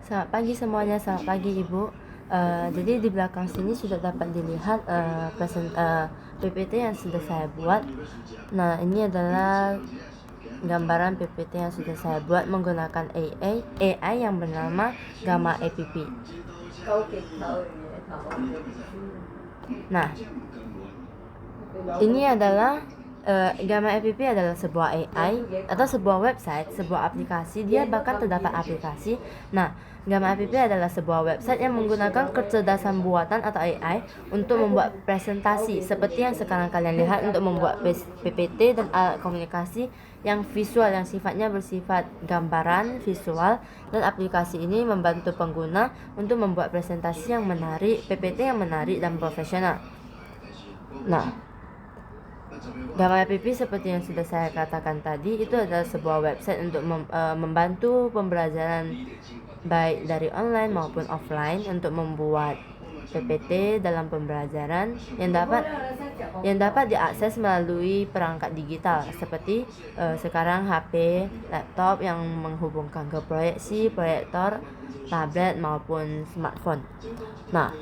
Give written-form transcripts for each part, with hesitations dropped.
Selamat pagi semuanya, selamat pagi Ibu. Jadi di belakang sini sudah dapat dilihat PPT yang sudah saya buat. Nah, ini adalah gambaran PPT yang sudah saya buat menggunakan AI yang bernama Gamma App. Nah, ini adalah Gamma App adalah sebuah AI atau sebuah website, sebuah aplikasi. Dia bahkan terdapat aplikasi. Nah, Gamma App adalah sebuah website yang menggunakan kecerdasan buatan atau AI untuk membuat presentasi seperti yang sekarang kalian lihat, untuk membuat PPT dan alat komunikasi yang visual, yang sifatnya bersifat gambaran visual. Dan aplikasi ini membantu pengguna untuk membuat presentasi yang menarik, PPT yang menarik dan profesional. Nah, Gamma App seperti yang sudah saya katakan tadi, itu adalah sebuah website untuk membantu pembelajaran baik dari online maupun offline untuk membuat PPT dalam pembelajaran yang dapat diakses melalui perangkat digital seperti sekarang HP, laptop yang menghubungkan ke proyeksi, proyektor, tablet maupun smartphone. Nah,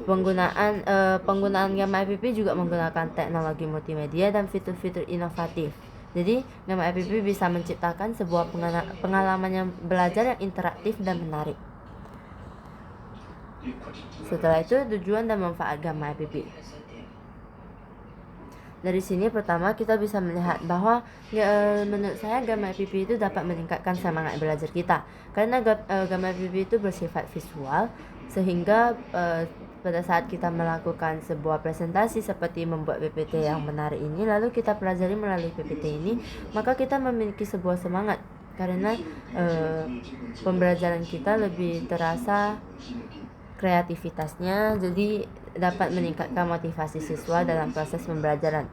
penggunaan Gamma App juga menggunakan teknologi multimedia dan fitur-fitur inovatif. Jadi, Gamma App bisa menciptakan sebuah pengalaman yang belajar yang interaktif dan menarik. Setelah itu, tujuan dan manfaat Gamma App. Dari sini pertama kita bisa melihat bahwa menurut saya Gamma App itu dapat meningkatkan semangat belajar kita, karena Gamma App itu bersifat visual, sehingga pada saat kita melakukan sebuah presentasi seperti membuat PPT yang menarik ini, lalu kita pelajari melalui PPT ini, maka kita memiliki sebuah semangat, karena pembelajaran kita lebih terasa kreativitasnya, jadi dapat meningkatkan motivasi siswa dalam proses pembelajaran.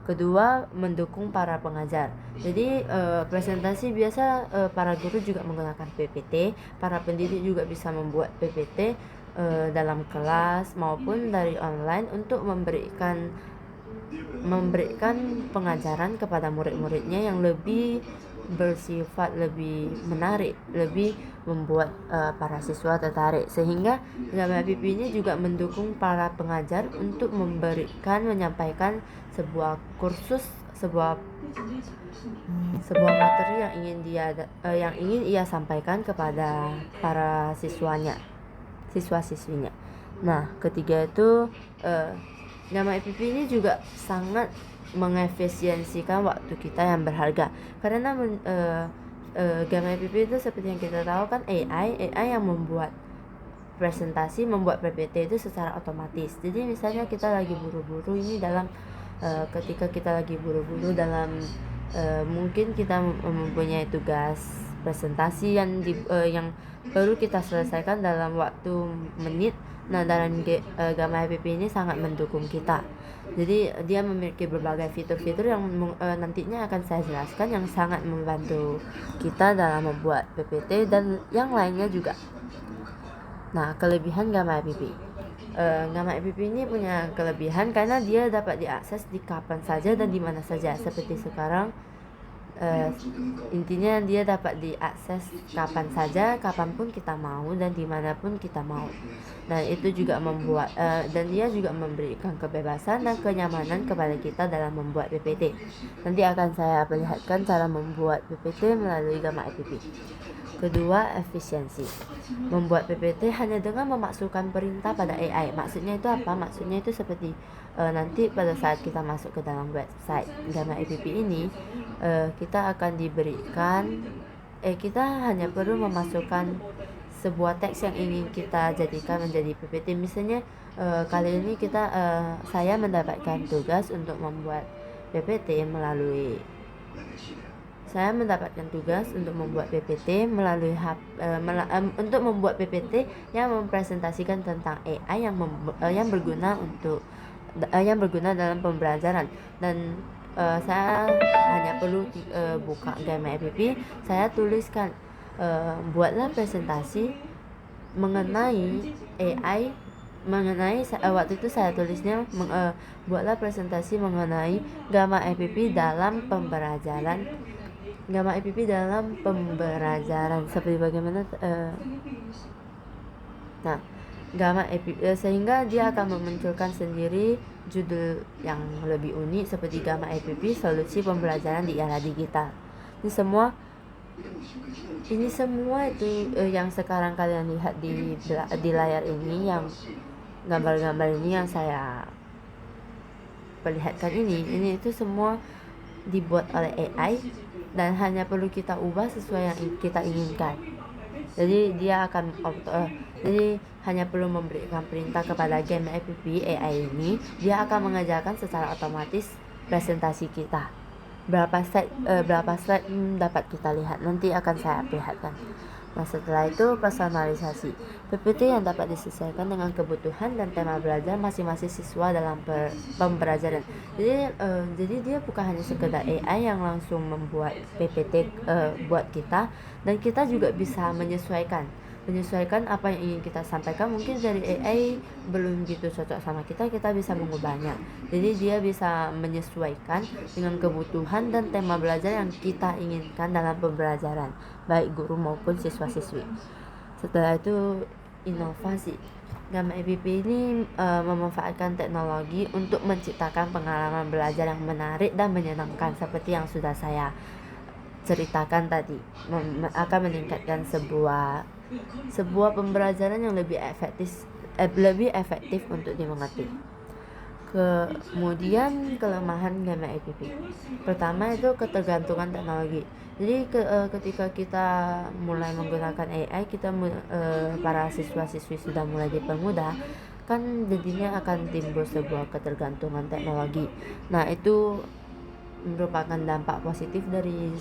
Kedua, mendukung para pengajar. Jadi presentasi biasa para guru juga menggunakan PPT, para pendidik juga bisa membuat PPT dalam kelas maupun dari online untuk memberikan pengajaran kepada murid-muridnya yang lebih bersifat lebih menarik, lebih membuat para siswa tertarik, sehingga Gamma App ini juga mendukung para pengajar untuk menyampaikan sebuah kursus, sebuah materi yang ingin ia sampaikan kepada para siswa-siswinya. Nah, ketiga itu Gamma App ini juga sangat mengefisiensikan waktu kita yang berharga, karena Gamma App itu seperti yang kita tahu kan AI yang membuat presentasi, membuat PPT itu secara otomatis. Jadi misalnya kita lagi buru-buru ini dalam ketika kita lagi buru-buru dalam mungkin kita mempunyai tugas presentasi yang baru kita selesaikan dalam waktu menit. Nah, dalam Gamma App ini sangat mendukung kita. Jadi dia memiliki berbagai fitur-fitur yang nantinya akan saya jelaskan, yang sangat membantu kita dalam membuat PPT dan yang lainnya juga. Nah, kelebihan Gamma App. Gamma App ini punya kelebihan karena dia dapat diakses di kapan saja dan di mana saja. Seperti sekarang, intinya dia dapat diakses kapan saja, kapanpun kita mau dan dimanapun kita mau. Dan itu juga dan dia juga memberikan kebebasan dan kenyamanan kepada kita dalam membuat PPT. Nanti akan saya perlihatkan cara membuat PPT melalui Gamma App. Kedua, efisiensi. Membuat PPT hanya dengan memasukkan perintah pada AI. Maksudnya itu apa? Maksudnya itu seperti nanti pada saat kita masuk ke dalam website Gamma App ini, kita akan diberikan kita hanya perlu memasukkan sebuah teks yang ingin kita jadikan menjadi PPT. Misalnya kali ini saya mendapatkan tugas untuk membuat PPT untuk membuat PPT yang mempresentasikan tentang AI yang berguna dalam pembelajaran. Dan saya hanya perlu buka Gamma App, saya tuliskan buatlah presentasi mengenai AI, waktu itu saya tulisnya buatlah presentasi mengenai Gamma App dalam pembelajaran Gamma APP dalam pembelajaran seperti bagaimana nah Gamma APP sehingga dia akan memunculkan sendiri judul yang lebih unik seperti Gamma APP solusi pembelajaran di era digital. Ini semua itu yang sekarang kalian lihat di layar ini, yang gambar-gambar ini yang saya perlihatkan ini itu semua dibuat oleh AI dan hanya perlu kita ubah sesuai yang kita inginkan. Jadi jadi hanya perlu memberikan perintah kepada Gamma APP AI ini, dia akan mengajarkan secara otomatis presentasi kita. Berapa slide dapat kita lihat, nanti akan saya perlihatkan. Nah, setelah itu personalisasi PPT yang dapat disesuaikan dengan kebutuhan dan tema belajar masing-masing siswa dalam pembelajaran. Jadi dia bukan hanya sekedar AI yang langsung membuat PPT buat kita, dan kita juga bisa menyesuaikan apa yang ingin kita sampaikan. Mungkin dari AI belum gitu cocok sama kita bisa mengubahnya. Jadi dia bisa menyesuaikan dengan kebutuhan dan tema belajar yang kita inginkan dalam pembelajaran, baik guru maupun siswa-siswi. Setelah itu inovasi. Gamma APP ini memanfaatkan teknologi untuk menciptakan pengalaman belajar yang menarik dan menyenangkan seperti yang sudah saya ceritakan tadi. Akan meningkatkan sebuah pembelajaran yang lebih efektif untuk dimengerti. Kemudian kelemahan Gamma APP. Pertama itu ketergantungan teknologi. Jadi ketika kita mulai menggunakan AI, para siswa-siswi sudah mulai dipermudah, kan jadinya akan timbul sebuah ketergantungan teknologi. Nah, itu merupakan dampak positif dari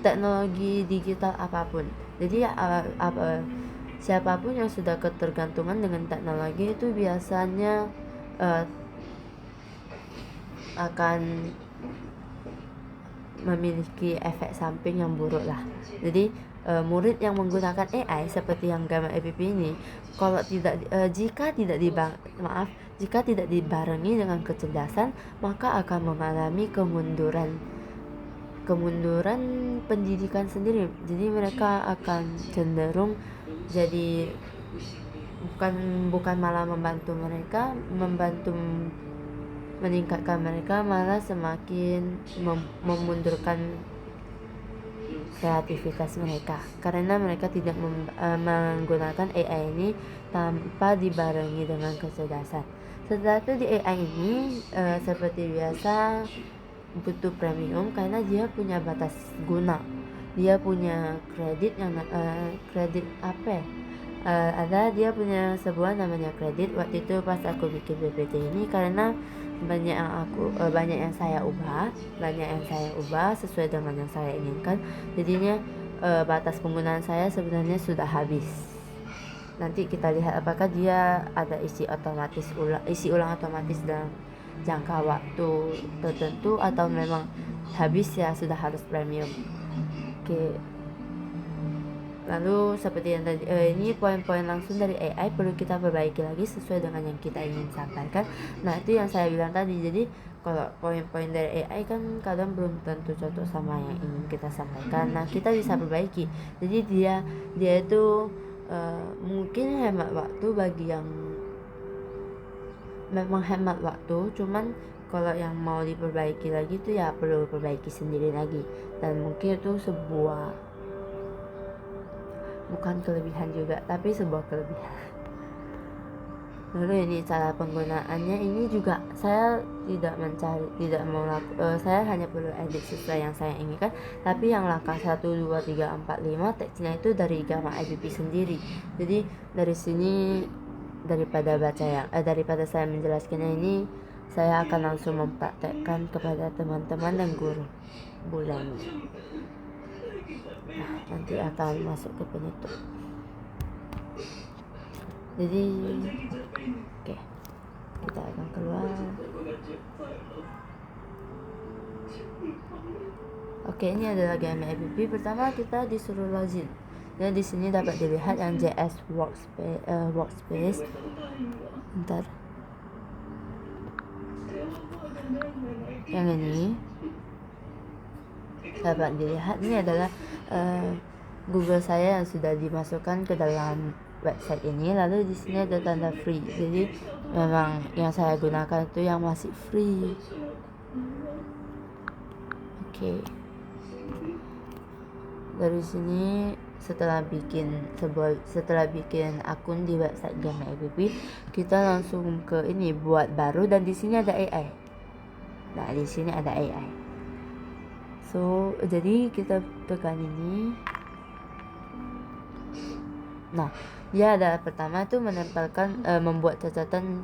teknologi digital apapun. Jadi siapapun yang sudah ketergantungan dengan teknologi itu biasanya akan memiliki efek samping yang buruk lah. Jadi murid yang menggunakan AI seperti yang Gamma APP ini, jika tidak dibarengi dengan kecerdasan, maka akan mengalami kemunduran pendidikan sendiri. Jadi mereka akan cenderung jadi bukan malah membantu meningkatkan mereka, malah semakin memundurkan kreativitas mereka, karena mereka tidak menggunakan AI ini tanpa dibarengi dengan kecerdasan. Setelah itu di AI ini seperti biasa butuh premium karena dia punya batas guna. Dia punya kredit dia punya sebuah namanya kredit. Waktu itu pas aku bikin PPT ini, karena banyak yang saya ubah sesuai dengan yang saya inginkan, jadinya batas penggunaan saya sebenarnya sudah habis. Nanti kita lihat apakah dia ada isi ulang otomatis dalam jangka waktu tertentu atau memang habis ya sudah harus premium. Oke. Lalu seperti yang tadi, ini poin-poin langsung dari AI perlu kita perbaiki lagi sesuai dengan yang kita ingin sampaikan. Nah, itu yang saya bilang tadi. Jadi kalau poin-poin dari AI kan kadang belum tentu cocok sama yang ingin kita sampaikan. Nah, kita bisa perbaiki. Jadi dia itu mungkin hemat waktu bagi yang memang hemat waktu, cuman kalau yang mau diperbaiki lagi itu ya perlu perbaiki sendiri lagi, dan mungkin itu bukan kelebihan juga, tapi sebuah kelebihan. Lalu ini cara penggunaannya, ini juga saya saya hanya perlu edit sesuai yang saya inginkan. Tapi yang langkah 1, 2, 3, 4, 5 teksnya itu dari Gamma APP sendiri. Jadi dari sini, daripada saya menjelaskannya ini, saya akan langsung mempraktekkan kepada teman-teman dan guru bulan. Nah, nanti akan masuk ke penutup. Jadi oke, kita akan keluar. Oke, ini adalah Gamma APP. Pertama kita disuruh login. Dan di sini dapat dilihat yang JS workspace. Bentar. Yang ini. dapat dilihat ini adalah Google saya yang sudah dimasukkan ke dalam website ini. Lalu di sini ada tanda free, jadi memang yang saya gunakan itu yang masih free. Oke. Dari sini setelah bikin akun di website Gamma App, kita langsung ke ini buat baru, dan di sini ada AI. Nah, di sini ada AI. So, jadi kita tekan ini. Nah, dia ada pertama itu menempelkan membuat catatan.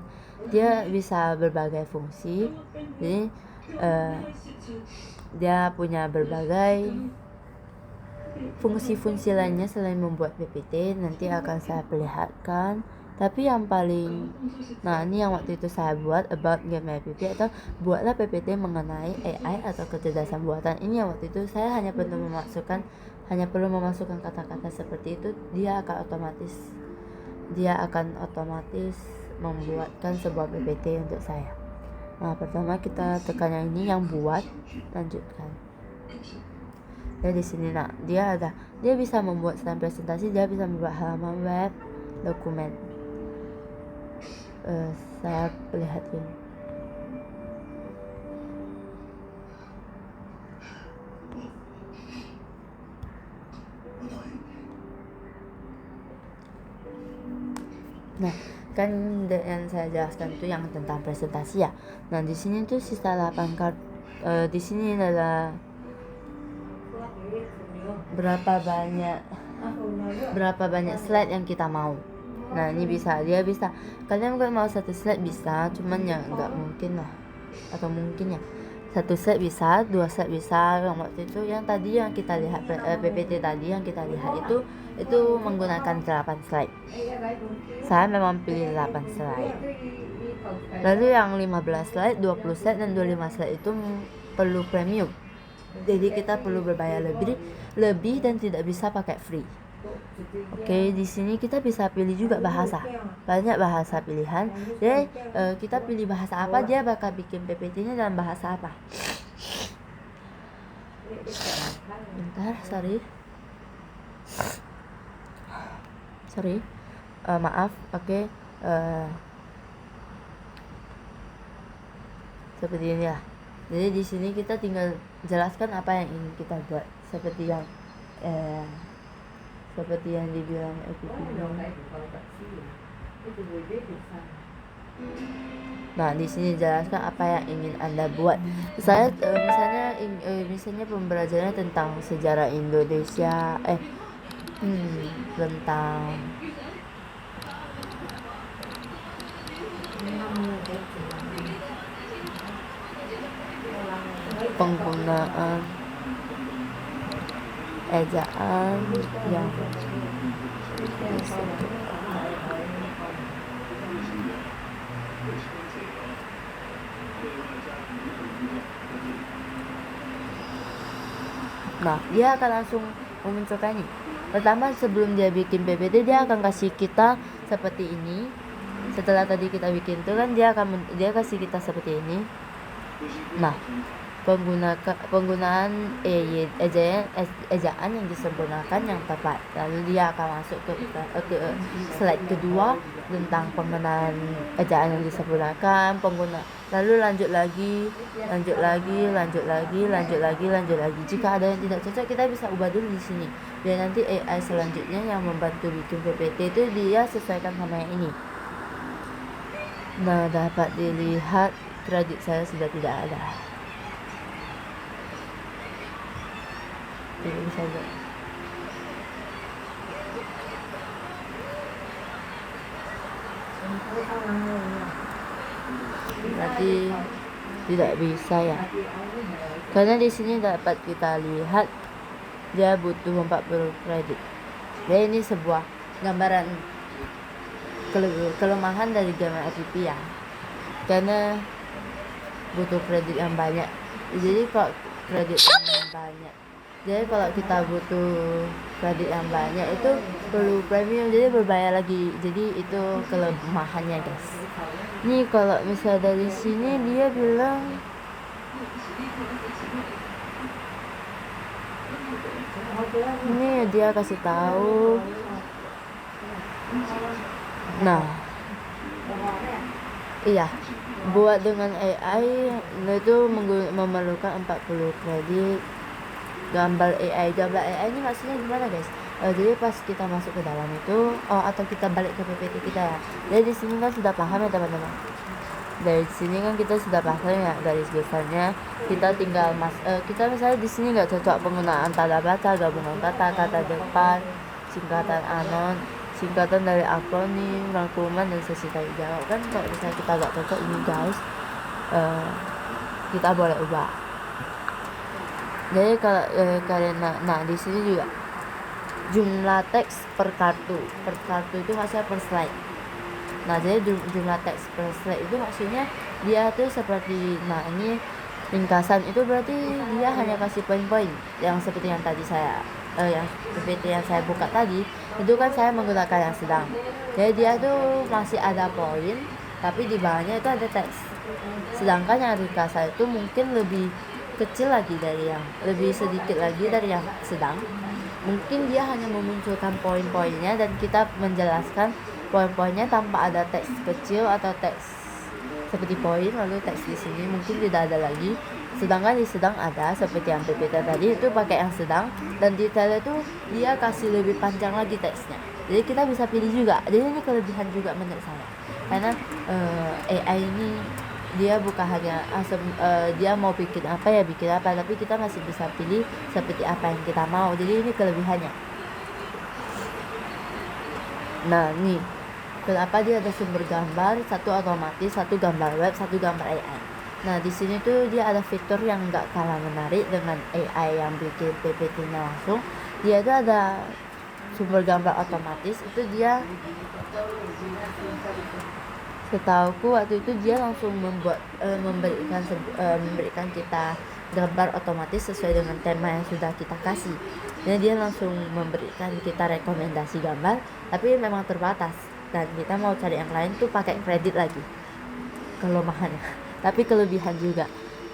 Dia bisa berbagai fungsi. Jadi dia punya berbagai fungsi-fungsi lainnya selain membuat PPT. Nanti akan saya perlihatkan. Tapi yang paling, ini yang waktu itu saya buat about Gamma App, atau buatlah PPT mengenai AI atau kecerdasan buatan. Ini yang waktu itu saya hanya perlu memasukkan kata-kata seperti itu, dia akan otomatis membuatkan sebuah PPT untuk saya. Nah, pertama kita tekan yang ini, yang buat, lanjutkan. Ya, di sini dia bisa membuat selain presentasi, dia bisa membuat halaman web, dokumen. Saya perlihatkan. Nah, kan yang saya jelaskan itu yang tentang presentasi ya. Nah, di sini tuh sisa 8 kartu. Di sini adalah berapa banyak slide yang kita mau. Nah, ini dia bisa. Kalian kalau mau satu slide bisa, cuman ya nggak mungkin lah. Atau mungkin ya satu slide bisa, 2 slide bisa. Yang waktu itu yang tadi yang kita lihat PPT tadi yang kita lihat itu menggunakan 8 slide. Saya memang pilih 8 slide. Lalu yang 15 slide, 20 slide dan 25 slide itu perlu premium. Jadi kita perlu berbayar lebih dan tidak bisa pakai free. Oke, di sini kita bisa pilih juga bahasa. Banyak bahasa pilihan. Jadi kita pilih bahasa apa, dia bakal bikin PPT-nya dalam bahasa apa. Bentar, sorry. Maaf. Oke. Seperti ini lah. Jadi di sini kita tinggal jelaskan apa yang ingin kita buat, seperti yang dibilang Nah, di sini jelaskan apa yang ingin Anda buat. Saya misalnya pembelajarannya tentang sejarah Indonesia, tentang penggunaan ejaan yang dia akan langsung memunculkan ini. Pertama, sebelum dia bikin PPT, dia akan kasih kita seperti ini. Setelah tadi kita bikin itu kan dia kasih kita seperti ini. Nah, penggunaan ejaan yang disempurnakan yang tepat. Lalu dia akan masuk ke slide kedua tentang penggunaan ejaan yang disempurnakan, lalu lanjut lagi. Jika ada yang tidak cocok, kita bisa ubah dulu di sini. Biar nanti AI selanjutnya yang membantu bikin PPT itu dia sesuaikan sama yang ini. Nah, dapat dilihat kredit saya sudah tidak ada. Ini saja. Berarti tidak bisa ya. Karena di sini dapat kita lihat dia butuh 40 kredit. Jadi ini sebuah gambaran kelemahan dari Gamma App ya. Karena butuh kredit yang banyak. Jadi kalau kita butuh kredit yang banyak itu perlu premium, jadi berbayar lagi. Jadi itu kelemahannya, guys. Nih kalau misalnya dari sini dia bilang Ini dia kasih tahu. Nah, iya, buat dengan AI itu memerlukan 40 kredit. Gambar AI ini maksudnya gimana guys? Jadi pas kita masuk ke dalam itu, atau kita balik ke PPT kita ya. Jadi di sini kan sudah paham ya teman-teman. Dari sini kan kita sudah paham ya garis besarnya. Kita tinggal kita misalnya di sini nggak cocok penggunaan tanda baca, gabungan kata, kata depan, singkatan anon, singkatan dari akronim, rangkuman dan sesi tanya jawab. Kan kalau misalnya kita nggak cocok ini guys, kita boleh ubah. Jadi kalau nah di sini juga jumlah teks per kartu itu maksudnya per slide. Nah jadi jumlah teks per slide itu maksudnya dia tuh seperti, nah ini ringkasan itu berarti dia hanya kasih poin-poin yang seperti yang tadi saya yang PPT yang saya buka tadi itu kan saya menggunakan yang sedang. Jadi dia tuh masih ada poin tapi di bawahnya itu ada teks. Sedangkan yang ringkasan itu mungkin lebih kecil lagi dari yang lebih sedikit lagi dari yang sedang. Mungkin dia hanya memunculkan poin-poinnya dan kita menjelaskan poin-poinnya tanpa ada teks kecil atau teks seperti poin lalu teks di sini mungkin tidak ada lagi. Sedangkan di sedang ada seperti yang PPT tadi itu pakai yang sedang dan detailnya itu dia kasih lebih panjang lagi teksnya. Jadi kita bisa pilih juga. Jadi ini kelebihan juga menurut saya. Karena AI ini dia bukan hanya dia mau bikin apa ya bikin apa, tapi kita masih bisa pilih seperti apa yang kita mau. Jadi ini kelebihannya. Nah nih kenapa dia ada sumber gambar, satu otomatis, satu gambar web, satu gambar AI. Nah di sini tuh dia ada fitur yang nggak kalah menarik dengan AI yang bikin PPT-nya langsung. Dia tuh ada sumber gambar otomatis, itu dia setauku waktu itu dia langsung memberikan kita gambar otomatis sesuai dengan tema yang sudah kita kasih. Dan dia langsung memberikan kita rekomendasi gambar, tapi memang terbatas dan kita mau cari yang lain tuh pakai kredit lagi. Kelemahannya, tapi kelebihan juga.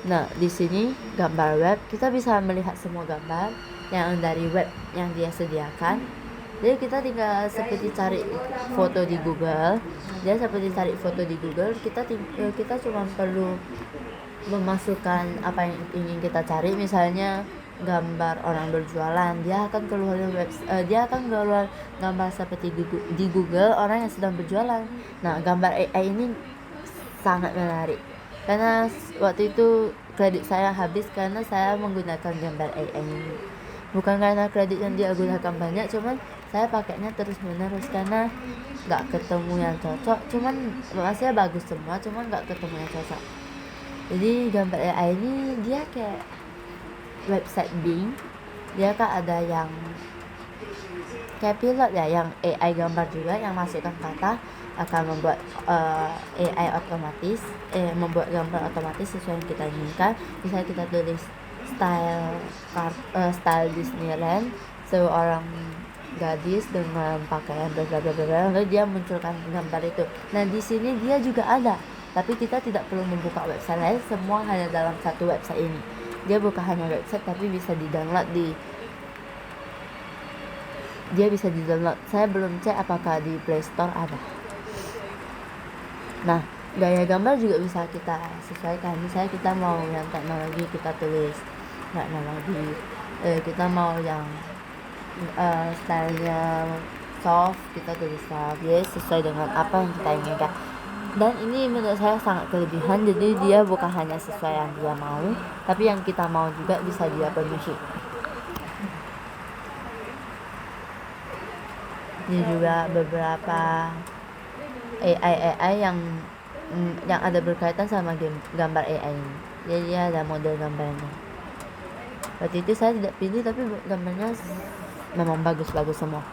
Nah di sini gambar web kita bisa melihat semua gambar yang dari web yang dia sediakan. Jadi kita tinggal seperti cari foto di Google. Dia seperti cari foto di Google. Kita cuma perlu memasukkan apa yang ingin kita cari. Misalnya gambar orang berjualan, dia akan keluar gambar seperti di Google orang yang sedang berjualan. Nah gambar AI ini sangat menarik karena waktu itu kredit saya habis karena saya menggunakan gambar AI ini. Bukan karena kredit yang dia gunakan banyak, cuman saya pakainya terus menerus karena nggak ketemu yang cocok. Cuman maksudnya bagus semua, cuman nggak ketemu yang cocok. Jadi gambar AI ini dia kayak website Bing. Dia kan ada yang kayak pilot ya, yang AI gambar juga yang masukkan kata akan membuat AI otomatis membuat gambar otomatis sesuai yang kita inginkan. Misalnya kita tulis style Disneyland, seorang gadis dengan pakaian bla bla bla, lalu dia munculkan gambar itu. Nah di sini dia juga ada, tapi kita tidak perlu membuka website lain, semua hanya dalam satu website ini. Dia bukan hanya website tapi bisa di-download saya belum cek apakah di Play Store ada. Nah gaya gambar juga bisa kita sesuaikan. Misalnya kita mau yang teknologi, kita tulis teknologi. Kita mau yang stylenya soft, kita tulis soft. Jadi sesuai dengan apa yang kita inginkan. Dan ini menurut saya sangat kelebihan. Jadi dia bukan hanya sesuai yang dia mau, tapi yang kita mau juga bisa dia penuhi. Ini juga beberapa AI yang ada berkaitan sama gambar AI ini. Jadi dia ada model gambarnya. Waktu itu saya tidak pilih, tapi gambarnya memang bagus-bagus semua.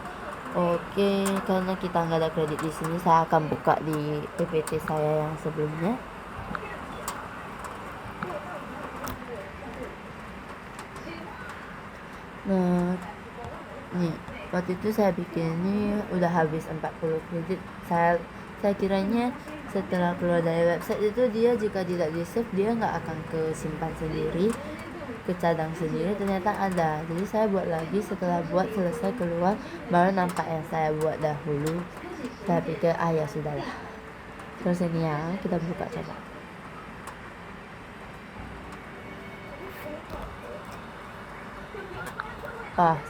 Oke, karena kita nggak ada kredit di sini, saya akan buka di PPT saya yang sebelumnya. Nah, nih waktu itu saya bikin ini udah habis 40 kredit. Saya kiranya setelah keluar dari website itu dia jika tidak di save dia nggak akan kesimpan sendiri kecadang sendiri ternyata ada. Jadi saya buat lagi, setelah buat selesai keluar baru nampak yang saya buat dahulu. Saya pikir ya sudahlah. Terus ini ya, kita buka coba.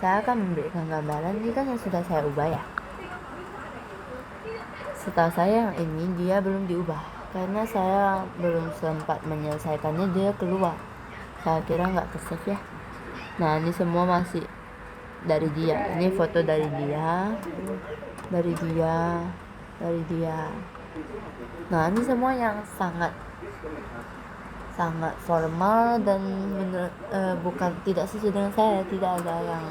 Saya akan memberikan gambaran. Ini kan yang sudah saya ubah ya. Setahu saya yang ini dia belum diubah karena saya belum sempat menyelesaikannya, dia keluar. Saya kira nggak ke-save ya. Nah, ini semua masih dari dia. Ini foto dari dia. Nah, ini semua yang sangat formal dan bukan tidak sesuai dengan saya. Tidak ada yang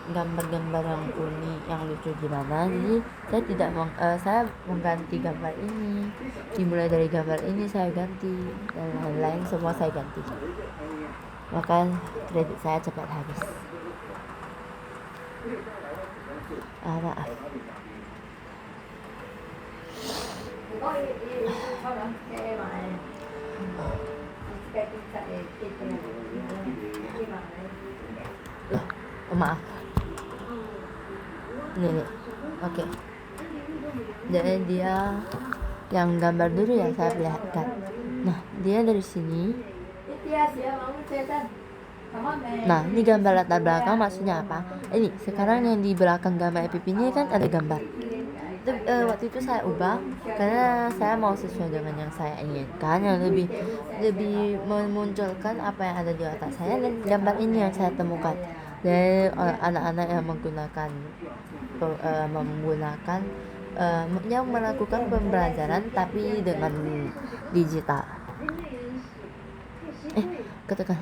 gambar-gambar yang unik, yang lucu gimana. Jadi saya mengganti gambar ini, dimulai dari gambar ini saya ganti, dan lain-lain semua saya ganti. Maka kredit saya cepat habis. Maaf. Maaf. Ini oke. Jadi dia yang gambar dulu ya, saya perlihatkan. Nah, dia dari sini. Nah, ini gambar latar belakang maksudnya apa? Ini sekarang yang di belakang gambar app ini kan ada gambar. Waktu itu saya ubah karena saya mau sesuai dengan yang saya inginkan, yang lebih memunculkan apa yang ada di otak saya, dan gambar ini yang saya temukan dari anak-anak yang yang melakukan pembelajaran tapi dengan digital. Ketekan.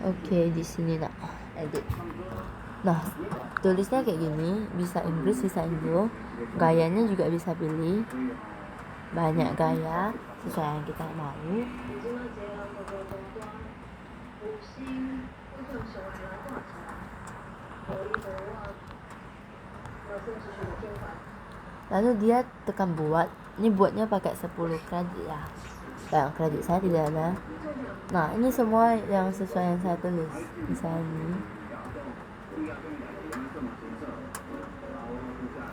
Oke, di sini nak edit. Nah, tulisnya kayak gini, bisa Inggris, bisa Indo. Gayanya juga bisa pilih. Banyak gaya sesuai yang kita mau. Lalu dia tekan buat. Ini buatnya pakai 10 kredit ya. Yang kredit saya tidak ada. Nah, ini semua yang sesuai yang saya tulis. Misalnya ini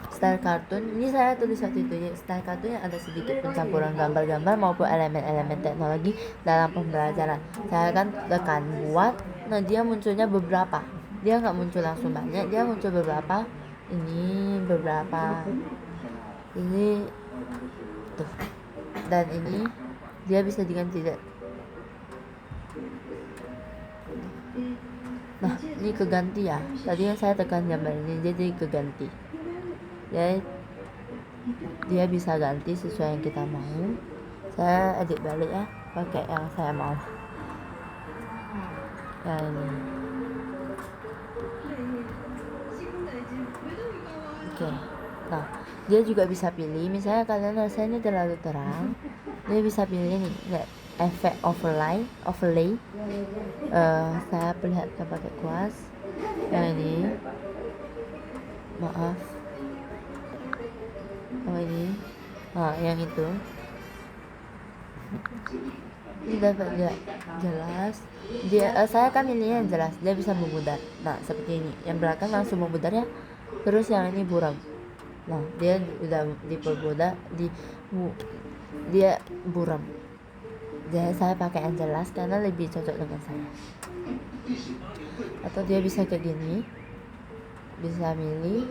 style kartun. Ini saya tulis waktu itu ya, style kartun yang ada sedikit pencampuran gambar-gambar maupun elemen-elemen teknologi dalam pembelajaran. Saya akan tekan buat. Nah, dia munculnya beberapa. Dia nggak muncul langsung banyak, dia muncul beberapa. Ini beberapa. Ini tuh. Dan ini dia bisa diganti. Nah, ini keganti ya. Tadi yang saya tekan gambar ini jadi keganti. Ya, dia bisa ganti sesuai yang kita mau. Saya edit balik ya, pakai yang saya mau. Yang ini. Oke. Nah, dia juga bisa pilih. Misalnya kalian rasanya terlalu terang, dia bisa pilih ini, efek overlay. Saya perlihatkan pakai kuas. Yang ini, maaf. Oh, ini. Yang itu. Ini dapat jelas. Saya akan pilih yang jelas. Dia bisa memudar. Nah, seperti ini. Yang belakang langsung memudar ya. Terus yang ini buram. Nah, dia udah dipermudah, dia buram. Jadi saya pakai yang jelas karena lebih cocok dengan saya. Atau dia bisa kayak gini, bisa milih,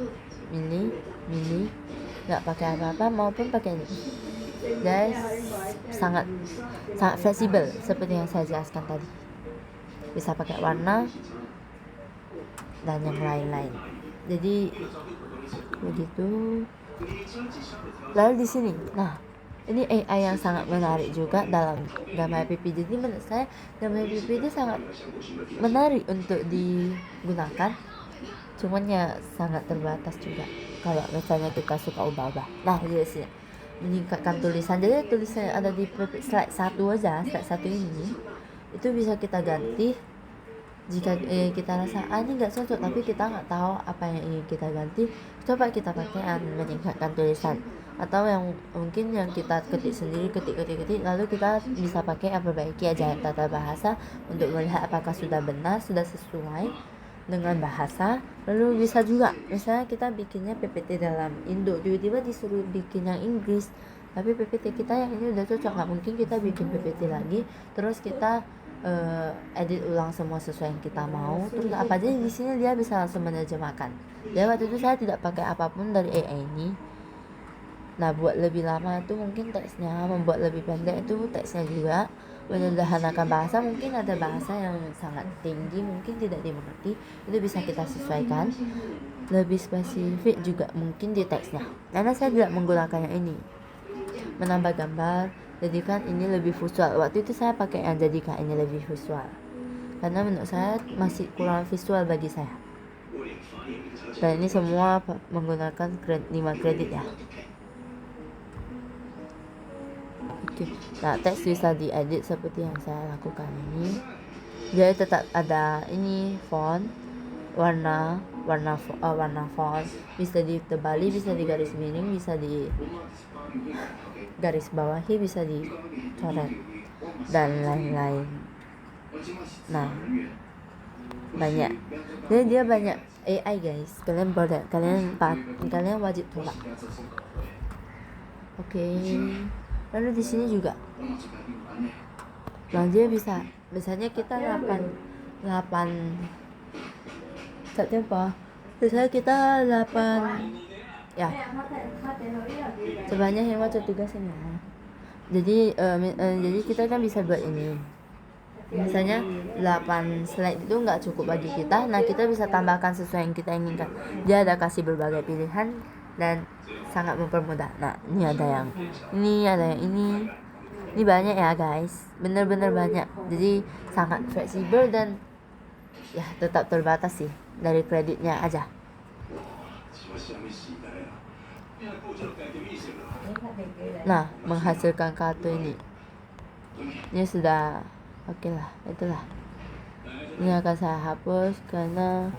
nggak pakai apa-apa maupun pakai ini. Dia sangat fleksibel seperti yang saya jelaskan tadi. Bisa pakai warna dan yang lain-lain. Jadi begitu. Lalu di sini, nah ini AI yang sangat menarik juga dalam gambar app. Jadi menurut saya gambar app itu sangat menarik untuk digunakan, cuman ya sangat terbatas juga kalau misalnya kita suka ubah-ubah. Nah, di sini meningkatkan tulisan. Jadi tulisan ada di slide 1 aja, slide 1 ini itu bisa kita ganti. Jika kita rasa ini nggak cocok, tapi kita nggak tahu apa yang ingin kita ganti, coba kita pakai meningkatkan tulisan. atau yang mungkin yang kita ketik sendiri, ketik lalu kita bisa pakai perbaiki ajaib tata bahasa untuk melihat apakah sudah benar, sudah sesuai dengan bahasa. Lalu bisa juga misalnya kita bikinnya PPT dalam Indo, tiba-tiba disuruh bikin yang Inggris, tapi PPT kita yang ini udah cocok, nggak mungkin kita bikin PPT lagi terus kita edit ulang semua sesuai yang kita mau, terus apa aja di sini dia bisa langsung menerjemahkan. Jadi waktu itu saya tidak pakai apapun dari AI ini. Nah, buat lebih lama itu mungkin teksnya, membuat lebih pendek itu teksnya juga, menyederhanakan bahasa, mungkin ada bahasa yang sangat tinggi mungkin tidak dimengerti, itu bisa kita sesuaikan. Lebih spesifik juga mungkin di teksnya, karena saya tidak menggunakan yang ini, menambah gambar, jadikan ini lebih visual. Waktu itu saya pakai yang jadikan ini lebih visual, karena menurut saya masih kurang visual bagi saya. Dan ini semua menggunakan 5 kredit ya. Oke. Nah, teks bisa diedit seperti yang saya lakukan ini. Jadi tetap ada ini font, warna font, bisa ditebali, bisa digaris miring, bisa di garis bawahi, bisa dicoret dan lain-lain. Nah, banyak. Jadi dia banyak AI guys. Kalian wajib coba. Oke. Lalu di sini juga. Nah, dia bisa. Biasanya kita 8 Biasanya kita 8 ya. Sebanyak yang wajib tugasnya. Jadi jadi kita kan bisa buat ini. Misalnya 8 slide itu nggak cukup bagi kita, nah kita bisa tambahkan sesuai yang kita inginkan. Dia ada kasih berbagai pilihan dan sangat mempermudah. Nah, ini ada yang ini banyak ya guys, bener-bener banyak. Jadi sangat fleksibel dan ya tetap terbatas sih dari kreditnya aja. Nah, menghasilkan kartu ini sudah oke lah, itulah. Ini akan saya hapus karena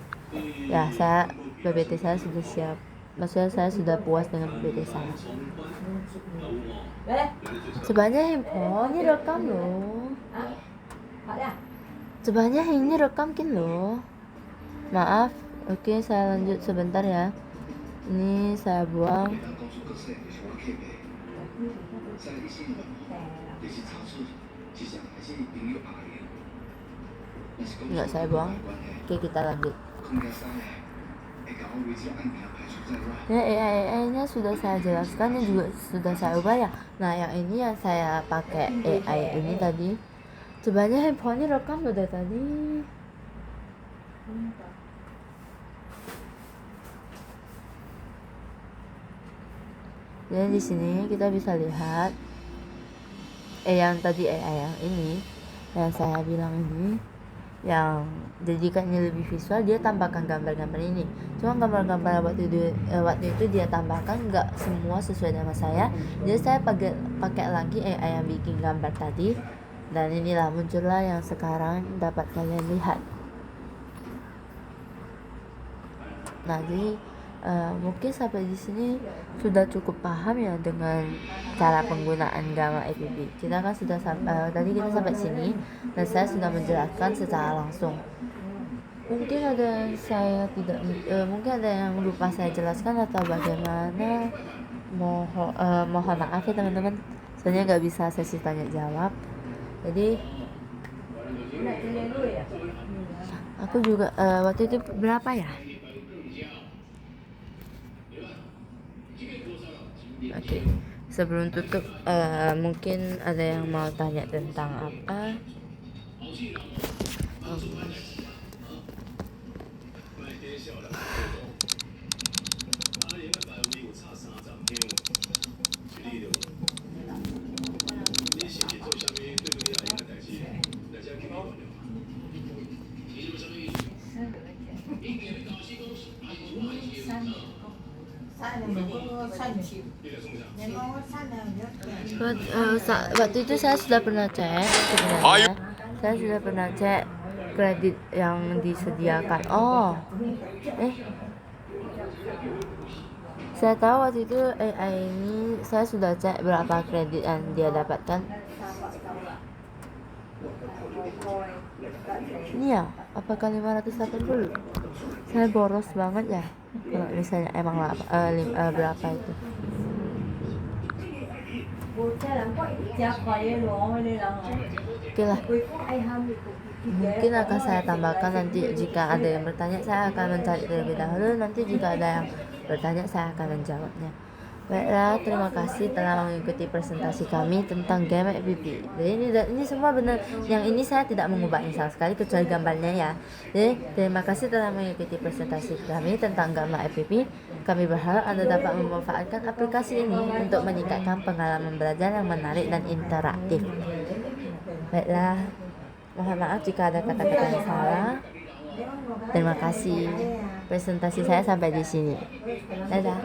ya PPT saya sudah siap. Maksudnya saya sudah puas dengan PPT saya. Sebenarnya handphone ini rekam loh. Sebenarnya ini rekam loh. Maaf. Oke, saya lanjut sebentar ya. Ini saya buang. Enggak, saya buang. Oke, kita lanjut. Ya, AI-nya sudah saya jelaskan, ini juga sudah saya ubah ya. Nah, yang ini yang saya pakai AI ini tadi. Sebenarnya handphonenya rekam loh dari tadi. Jadi di sini kita bisa lihat yang tadi AI yang ini yang saya bilang ini, yang jadikannya lebih visual, dia tambahkan gambar-gambar ini. Cuma gambar-gambar waktu itu dia tambahkan nggak semua sesuai dengan saya. Jadi saya pakai lagi AI yang bikin gambar tadi, dan inilah muncullah yang sekarang dapat kalian lihat. Nah, jadi mungkin sampai di sini sudah cukup paham ya dengan cara penggunaan Gamma app. Kita kan sudah tadi kita sampai sini dan saya sudah menjelaskan secara langsung. Mungkin ada yang saya tidak mungkin ada yang lupa saya jelaskan atau bagaimana, mohon maaf ya teman-teman, soalnya nggak bisa sesi tanya jawab. Jadi aku juga waktu itu berapa ya? Oke, sebelum tutup mungkin ada yang mau tanya tentang apa? Waktu itu saya sudah pernah cek sebenarnya. Saya sudah pernah cek kredit yang disediakan. Saya tahu waktu itu AI ini saya sudah cek berapa kredit yang dia dapatkan. Ini ya, apakah 580? Saya boros banget ya. Kalau misalnya emang berapa itu? Oke lah. Mungkin akan saya tambahkan nanti jika ada yang bertanya, saya akan mencari terlebih dahulu. Nanti jika ada yang bertanya, saya akan menjawabnya. Baiklah, terima kasih telah mengikuti presentasi kami tentang game FPP. Jadi ini semua benar. Yang ini saya tidak mengubahnya sama sekali kecuali gambarnya ya. Jadi terima kasih telah mengikuti presentasi kami tentang gamma FPP. Kami berharap Anda dapat memanfaatkan aplikasi ini untuk meningkatkan pengalaman belajar yang menarik dan interaktif. Baiklah, mohon maaf jika ada kata-kata yang salah. Terima kasih. Presentasi saya sampai di sini. Dadah.